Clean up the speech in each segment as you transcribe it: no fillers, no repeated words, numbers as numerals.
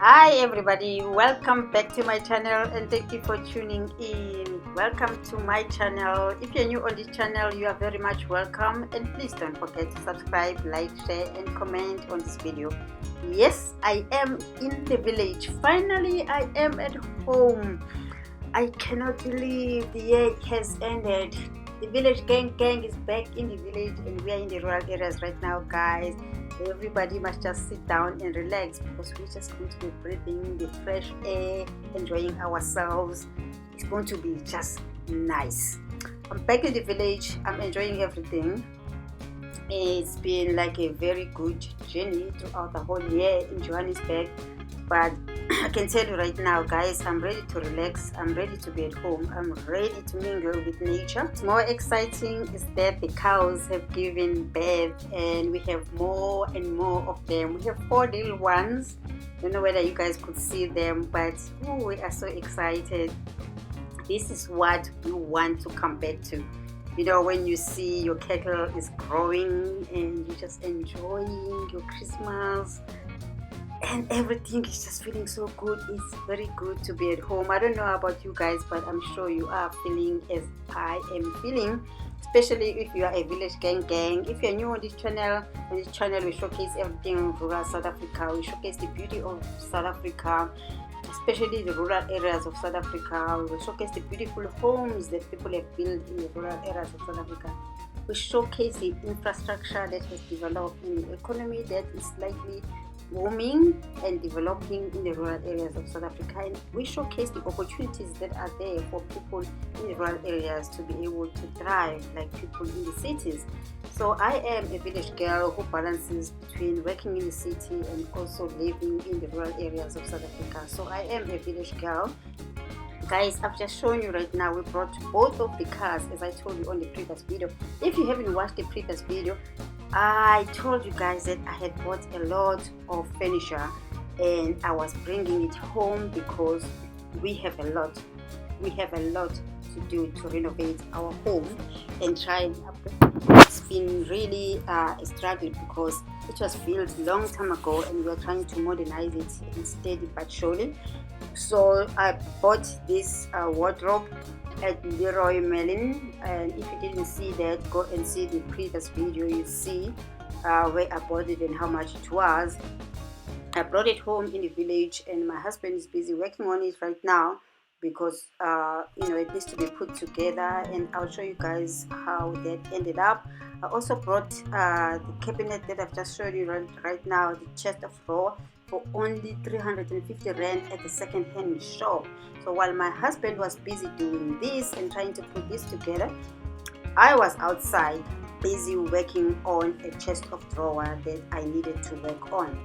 Hi everybody, welcome back to my channel and thank you for tuning in. Welcome to my channel. If you're new on this channel, you are very much welcome, and please don't forget to subscribe, like, share and comment on this video. Yes, I am in the village. Finally, I am at home. I cannot believe the year has ended. The village gang is back in the village, and we are in the rural areas right now, guys. Everybody must just sit down and relax because we're just going to be breathing the fresh air, enjoying ourselves. It's going to be just nice. I'm back in the village. I'm enjoying everything. It's been like a very good journey throughout the whole year in Johannesburg, but I can tell you right now, guys, I'm ready to relax. I'm ready to be at home. I'm ready to mingle with nature. What's more exciting is that the cows have given birth and we have more and more of them. We have 4 little ones. I don't know whether you guys could see them, but we are so excited. This is what we want to come back to. You know, when you see your cattle is growing and you're just enjoying your Christmas and everything is just feeling so good. It's very good to be at home. I don't know about you guys, but I'm sure you are feeling as I am feeling, especially if you are a village gang. If you're new on this channel, we showcase everything in rural South Africa. We showcase the beauty of South Africa, especially the rural areas of South Africa. We showcase the beautiful homes that people have built in the rural areas of South Africa. We showcase the infrastructure that has developed in the economy that is slightly booming and developing in the rural areas of South Africa, and we showcase the opportunities that are there for people in the rural areas to be able to thrive like people in the cities. So I am a village girl who balances between working in the city and also living in the rural areas of South Africa. So I am a village girl. Guys, I've just shown you right now, we brought both of the cars as I told you on the previous video. If you haven't watched the previous video, I told you guys that I had bought a lot of furniture and I was bringing it home because we have a lot to do to renovate our home and try and it's been really a struggle because it was built a long time ago and we are trying to modernize it steady but surely. So I bought this wardrobe at Leroy Merlin, and if you didn't see that, go and see the previous video. You see where I bought it and how much it was. I brought it home in the village and my husband is busy working on it right now because it needs to be put together, and I'll show you guys how that ended up. I also brought the cabinet that I've just showed you right now, the chest of drawer, for only 350 rand at the second-hand shop. So while my husband was busy doing this and trying to put this together, I was outside busy working on a chest of drawer that I needed to work on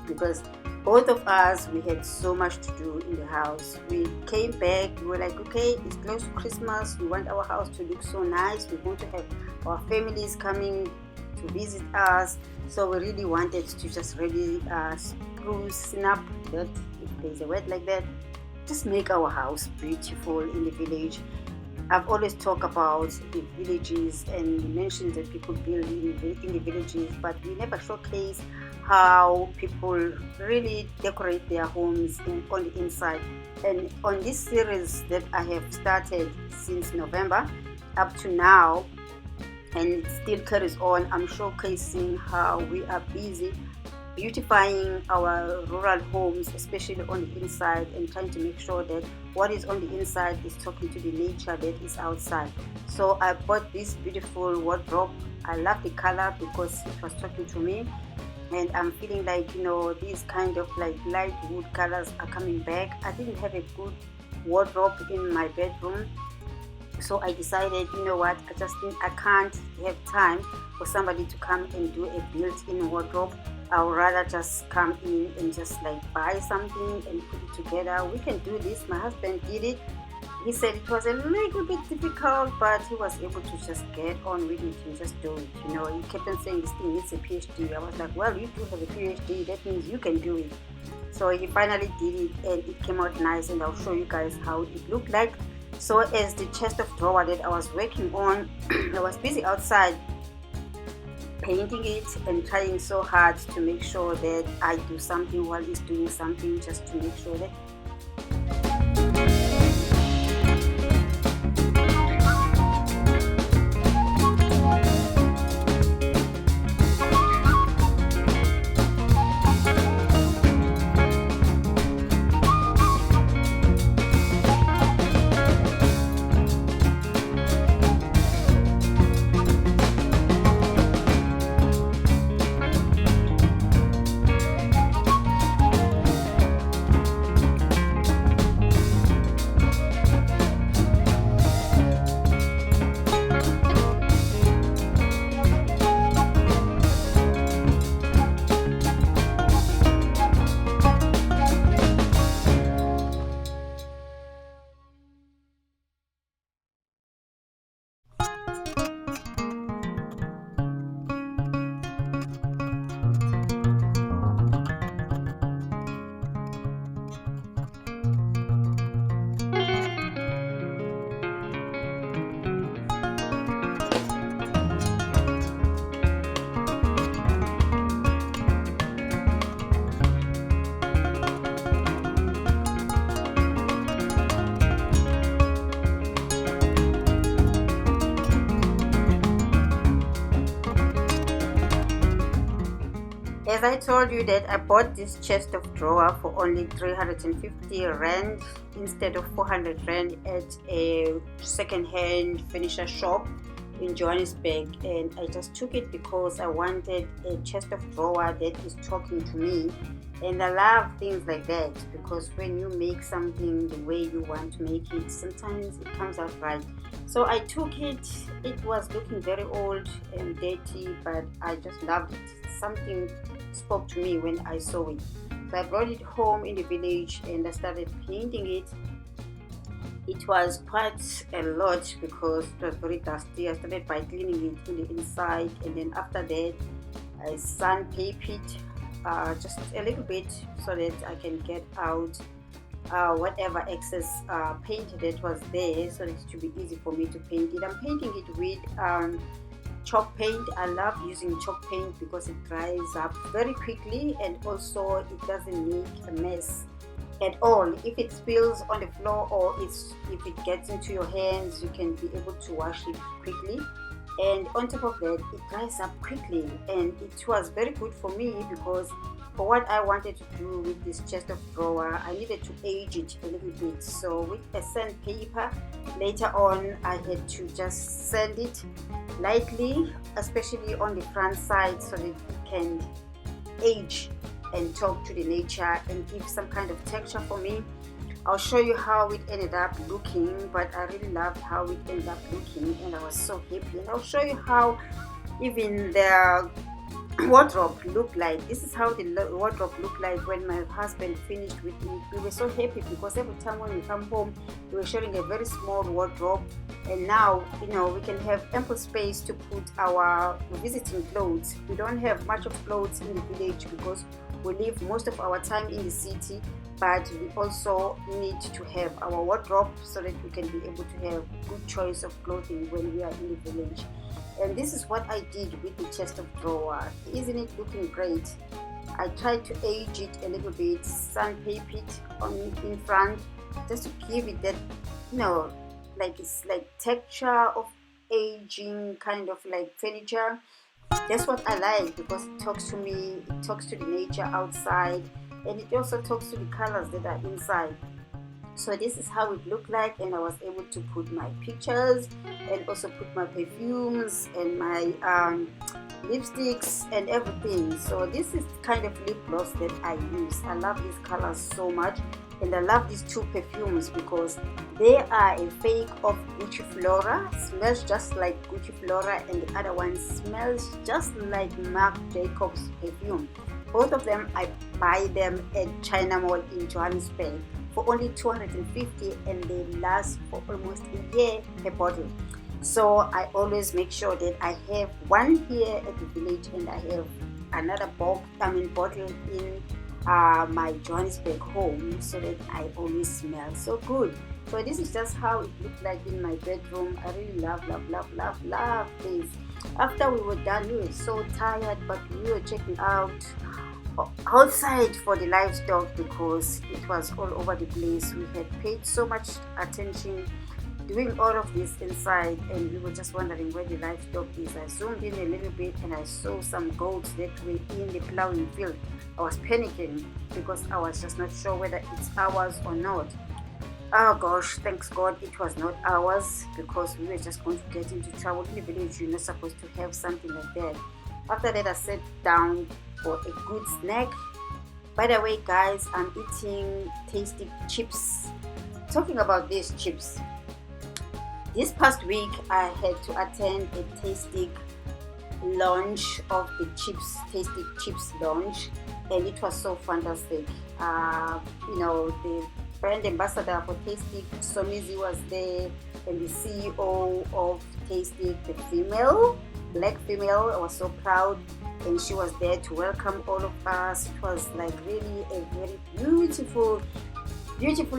because both of us, we had so much to do in the house. We came back, we were like, okay, it's close to Christmas, we want our house to look so nice, we want to have our families coming to visit us, so we really wanted to just really spruce up, that if there's a word like that, just make our house beautiful in the village. I've always talked about the villages and the mansions that people build in the villages, but we never showcase how people really decorate their homes on the inside. And on this series that I have started since November up to now, and it still carries on, I'm showcasing how we are busy beautifying our rural homes, especially on the inside, and trying to make sure that what is on the inside is talking to the nature that is outside. So I bought this beautiful wardrobe. I love the color because it was talking to me, and I'm feeling like, these kind of like light wood colors are coming back. I didn't have a good wardrobe in my bedroom, so I decided, you know what, I can't have time for somebody to come and do a built-in wardrobe. I would rather just come in and just like buy something and put it together. We can do this. My husband did it. He said it was a little bit difficult, but he was able to just get on with it and just do it. He kept on saying this thing needs a PhD. I was like, well, you do have a PhD, that means you can do it. So he finally did it and it came out nice, and I'll show you guys how it looked like. So as the chest of drawer that I was working on, I was busy outside painting it and trying so hard to make sure that I do something while he's doing something, just to make sure that as I told you that I bought this chest of drawer for only 350 rand instead of 400 rand at a second-hand furniture shop in Johannesburg, and I just took it because I wanted a chest of drawer that is talking to me. And I love things like that, because when you make something the way you want to make it, sometimes it comes out right. So I took it. It was looking very old and dirty, but I just loved it. Something spoke to me when I saw it. So I brought it home in the village and I started painting it. It was quite a lot because it was very dusty. I started by cleaning it in the inside, and then after that I sandpapered it just a little bit so that I can get out whatever excess paint that was there, so that it should be easy for me to paint it. I'm painting it with chalk paint. I love using chalk paint because it dries up very quickly, and also it doesn't make a mess at all. If it spills on the floor, or if it gets into your hands, you can be able to wash it quickly. And on top of that, it dries up quickly, and it was very good for me because for what I wanted to do with this chest of drawer, I needed to age it a little bit. So with a sandpaper, later on I had to just sand it lightly, especially on the front side, so that it can age and talk to the nature and give some kind of texture for me. I'll show you how it ended up looking, but I really loved how it ended up looking, and I was so happy. And I'll show you how even the wardrobe looked like. This is how the wardrobe looked like when my husband finished with it. We were so happy because every time when we come home, we were sharing a very small wardrobe, and now we can have ample space to put our visiting clothes. We don't have much of clothes in the village because we live most of our time in the city, but we also need to have our wardrobe so that we can be able to have good choice of clothing when we are in the village. And this is what I did with the chest of drawer. Isn't it looking great? I tried to age it a little bit, sandpaper it on in front, just to give it that, like it's like texture of aging, kind of like furniture. That's what I like because it talks to me, it talks to the nature outside, and it also talks to the colors that are inside. So this is how it looked like, and I was able to put my pictures and also put my perfumes and my lipsticks and everything. So this is kind of lip gloss that I use. I love these colors so much, and I love these two perfumes because they are a fake of Gucci Flora. Smells just like Gucci Flora, and the other one smells just like Marc Jacobs perfume. Both of them, I buy them at China Mall in Johannesburg for only 250, and they last for almost a year per bottle. So I always make sure that I have one here at the village, and I have another bottle in my Johannesburg home, so that I always smell so good. So this is just how it looked like in my bedroom. I really love this. After we were done, we were so tired, but we were checking out outside for the livestock because it was all over the place. We had paid so much attention doing all of this inside, and we were just wondering where the livestock is. I zoomed in a little bit and I saw some goats that were in the plowing field. I was panicking because I was just not sure whether it's ours or not. Oh gosh, thanks God it was not ours, because we were just going to get into trouble. In the village, you're not supposed to have something like that. After that, I sat down for a good snack. By the way, guys, I'm eating tasty chips. Talking about these chips, this past week I had to attend a tasting launch of the tasty chips launch, and it was so fantastic. The brand ambassador for Tasty, Somizi, was there, and the CEO of Tasty, the black female, was so proud, and she was there to welcome all of us. It was like really a very beautiful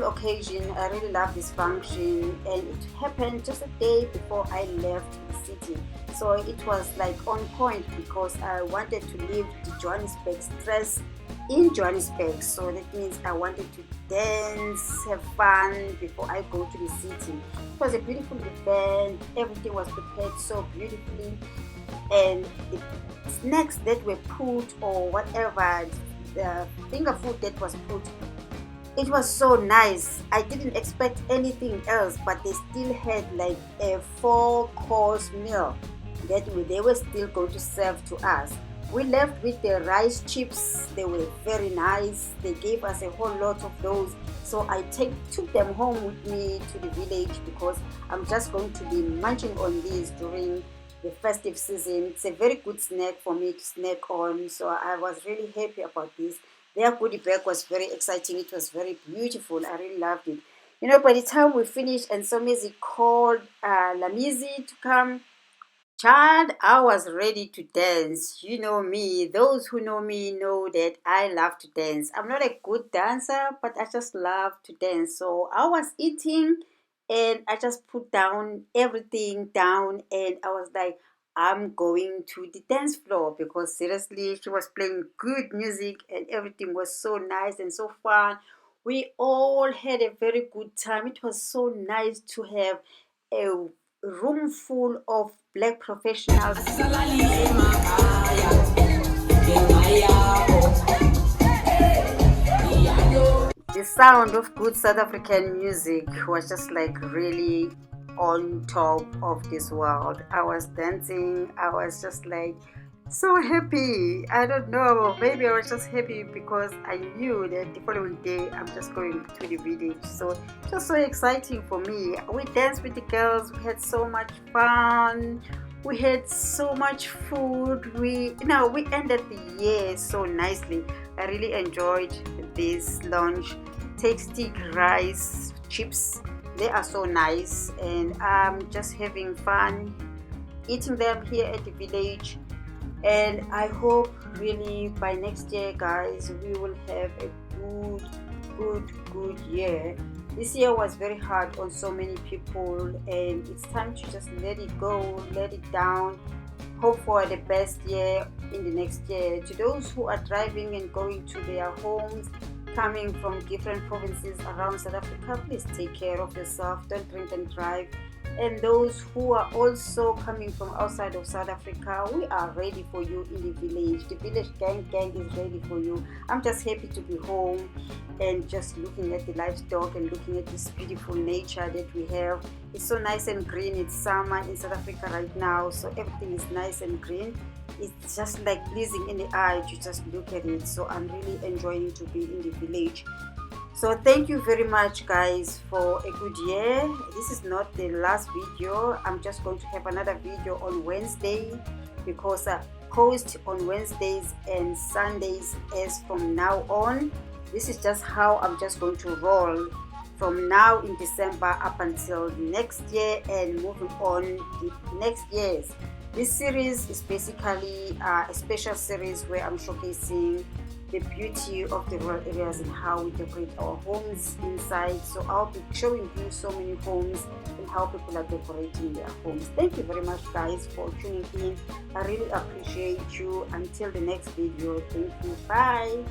occasion. I really love this function, and it happened just a day before I left the city, so it was like on point because I wanted to leave the Johannesburg stress in Johannesburg. So that means I wanted to dance, have fun before I go to the city. It was a beautiful event. Everything was prepared so beautifully, and the snacks that were put, or whatever, the finger food that was put, it was so nice. I didn't expect anything else, but they still had like a 4-course meal that they were still going to serve to us. We left with the rice chips. They were very nice. They gave us a whole lot of those. So I took them home with me to the village, because I'm just going to be munching on these during the festive season. It's a very good snack for me to snack on. So I was really happy about this. Their goodie bag was very exciting. It was very beautiful. I really loved it. By the time we finished and Somizi called Lamizi to come, child, I was ready to dance. You know me. Those who know me know that I love to dance. I'm not a good dancer, but I just love to dance. So I was eating and I just put down everything down, and I was like, I'm going to the dance floor, because seriously, she was playing good music and everything was so nice and so fun. We all had a very good time. It was so nice to have a room full of black professionals. The sound of good South African music was just like really on top of this world. I was dancing, I was just like so happy. I don't know, maybe I was just happy because I knew that the following day I'm just going to the village. So it was so exciting for me. We danced with the girls, we had so much fun, we had so much food. We ended the year so nicely. I really enjoyed this lunch. Tasty rice chips, they are so nice, and I'm just having fun eating them here at the village. And I hope really by next year, guys, we will have a good year. This year was very hard on so many people, and it's time to just let it go, let it down, hope for the best year in the next year. To those who are driving and going to their homes, coming from different provinces around South Africa, please take care of yourself, don't drink and drive. And those who are also coming from outside of South Africa, we are ready for you in the village. The village gang is ready for you. I'm just happy to be home and just looking at the livestock and looking at this beautiful nature that we have. It's so nice and green. It's summer in South Africa right now, so everything is nice and green. It's just like pleasing in the eye to just look at it. So I'm really enjoying to be in the village. So thank you very much, guys, for a good year. This is not the last video. I'm just going to have another video on Wednesday, because I post on Wednesdays and Sundays as from now on. This is just how I'm just going to roll from now in December up until next year and moving on the next years. This series is basically a special series where I'm showcasing the beauty of the rural areas and how we decorate our homes inside. So I'll be showing you so many homes and how people are decorating their homes. Thank you very much, guys, for tuning in. I really appreciate you. Until the next video, thank you. Bye.